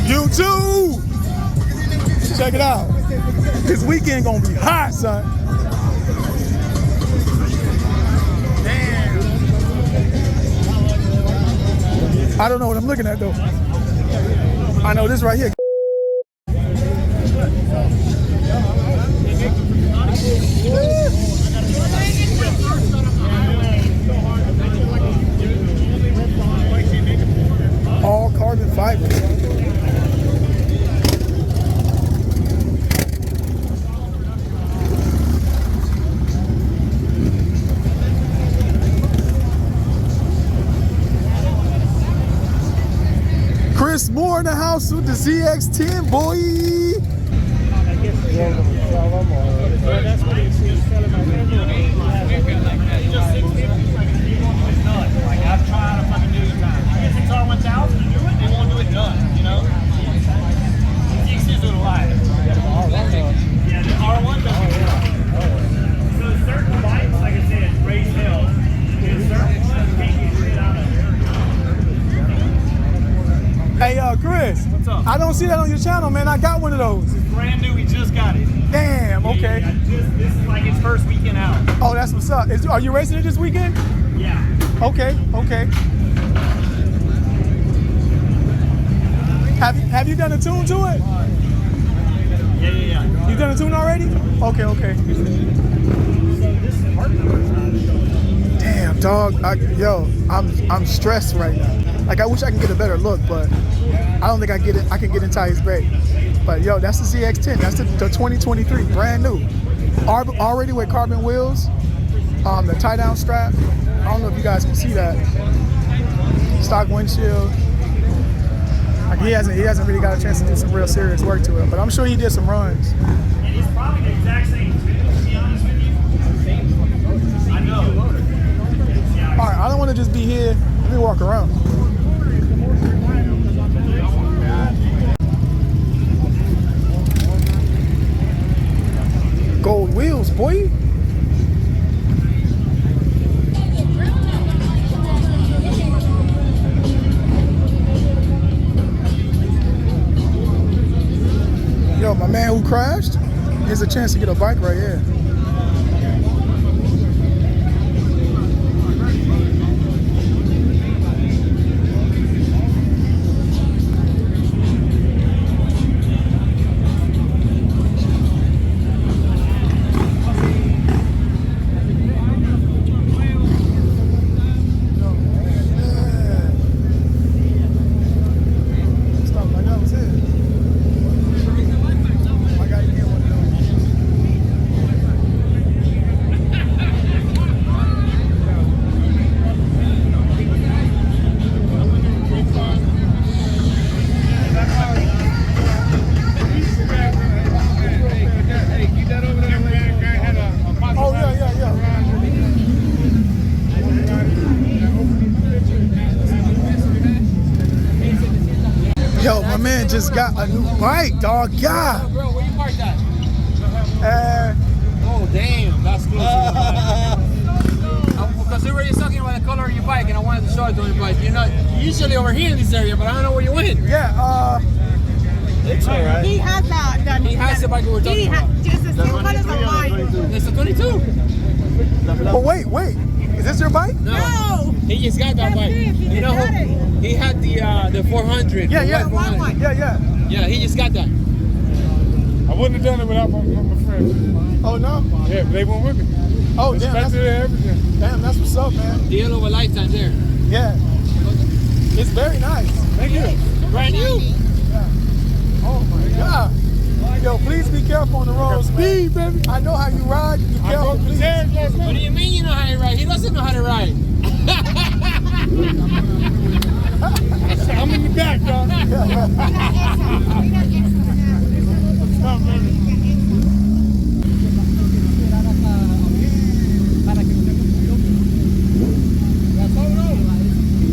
You too. Check it out. This weekend gonna be hot, son. Damn. I don't know what I'm looking at though. I know this right here. All carbon fiber. Chris Moore in the house with the ZX10, boy. That's what he's selling my like I've tried a fucking million times. I guess it's R1000 to do it, they won't do it done, you know? The X is doing a lot. Yeah, the R1 doesn't do it. So certain bikes, like I said, raise hell. There's certain ones you can't get rid out of. Hey, Chris. What's up? I don't see that on your channel, man. I got one of those. It's brand new, we just got it. Damn, okay. Yeah, this is like its first weekend out. Oh, that's what's up. Are you racing it this weekend? Yeah. Okay, okay. Have you done a tune to it? Yeah. You done a tune already? Okay. So this is part number. Damn, dog. I'm stressed right now. Like I wish I could get a better look, but I don't think I can get inside his brake. But yo, that's the ZX10. That's the 2023, brand new. Already with carbon wheels. The tie down strap. I don't know if you guys can see that. Stock windshield. Like he hasn't really got a chance to do some real serious work to it, but I'm sure he did some runs. And it's probably the exact same too, to be honest with you. I know. All right, I don't want to just be here. Let me walk around. Gold wheels, boy. Yo, my man who crashed, here's a chance to get a bike right here. Yo, my man just got a new bike, dog. Yeah. Bro, where you parked at? Oh, damn. That's close. Because we were just talking about the color of your bike, and I wanted to show it to him, but you're not usually over here in this area, but I don't know where you went. Yeah, It's all right. He has that. He has the bike we were talking about. Just the same color as mine. It's a 22. but wait. Is this your bike? No. He just got that That's bike. it. He You know got it. who? He had the 400. Yeah, the yeah. white 400. Yeah. Yeah, he just got that. I wouldn't have done it without my friends. Oh, no? Yeah, they went with me. Oh, damn. Expected everything. Damn, that's what's up, man. Deal of a lifetime there. Yeah. It's very nice. Thank you. Brand new. Oh, my God. Yo, please be careful on the road. Speed, baby. I know how you ride. Be I careful, broke the please. tag last What do night. you mean you know how to ride? He doesn't know how to ride. I'm in the back, dog. Stop, baby.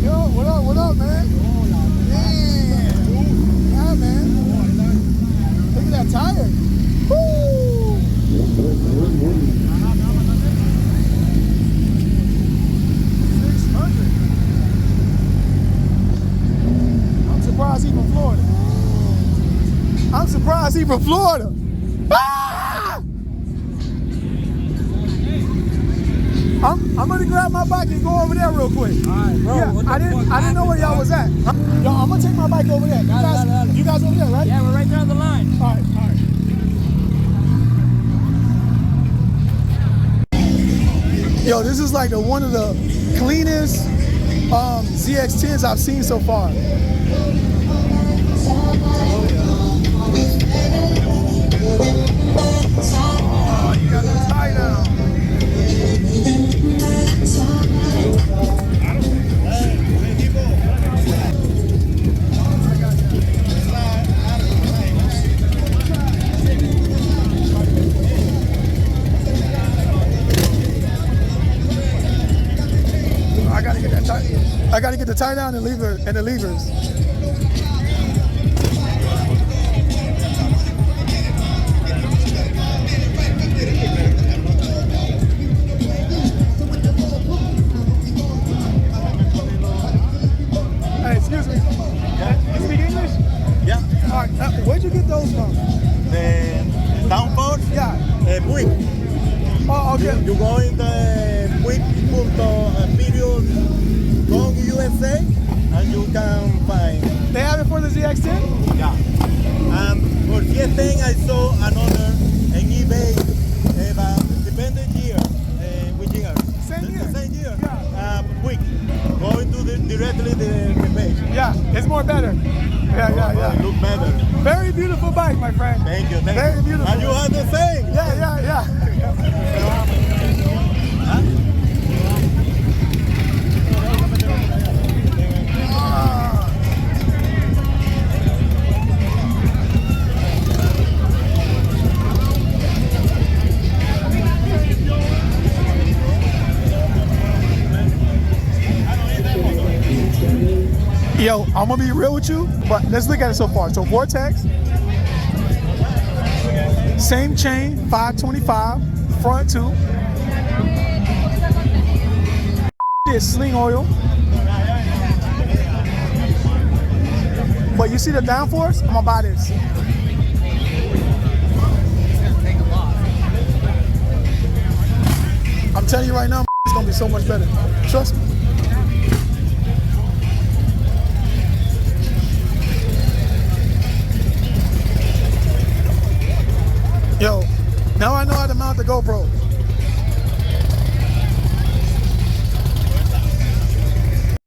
Yo, what up, man? Yeah, man. Look at that tire. Woo! 600. I'm surprised he from Florida. I'm surprised he from Florida. Ah! I'm gonna grab my bike and go over there real quick. Alright, bro. Yeah, I didn't know where y'all was at. Yo, I'm gonna take my bike over there. You guys over there, right? Yeah, we're right there on the line. All right. Yo, this is like one of the cleanest ZX10s I've seen so far. Oh, you got the tie down. I gotta get the tie down and lever and the levers. Hey, excuse me. Yeah. You speak English? Yeah. All right. Where'd you get those from? The downforce, Yeah. Quick. Oh, okay. You go in the quick.period Gong USA and you can find. They have it for the ZX10? Yeah. For ZX10 I saw another in eBay, but depending year, which year? Same year. Same year. Yeah. Quick. Going to directly the page. Yeah, it's more better. Yeah. Look better. Very beautiful bike, my friend. Thank you. Very beautiful. And you have the same. Yeah. Yo, I'm gonna be real with you, but let's look at it so far. So Vortex, same chain, 525, front two. Is sling oil. But you see the downforce? I'm gonna buy this. I'm telling you right now, it's gonna be so much better. Trust me.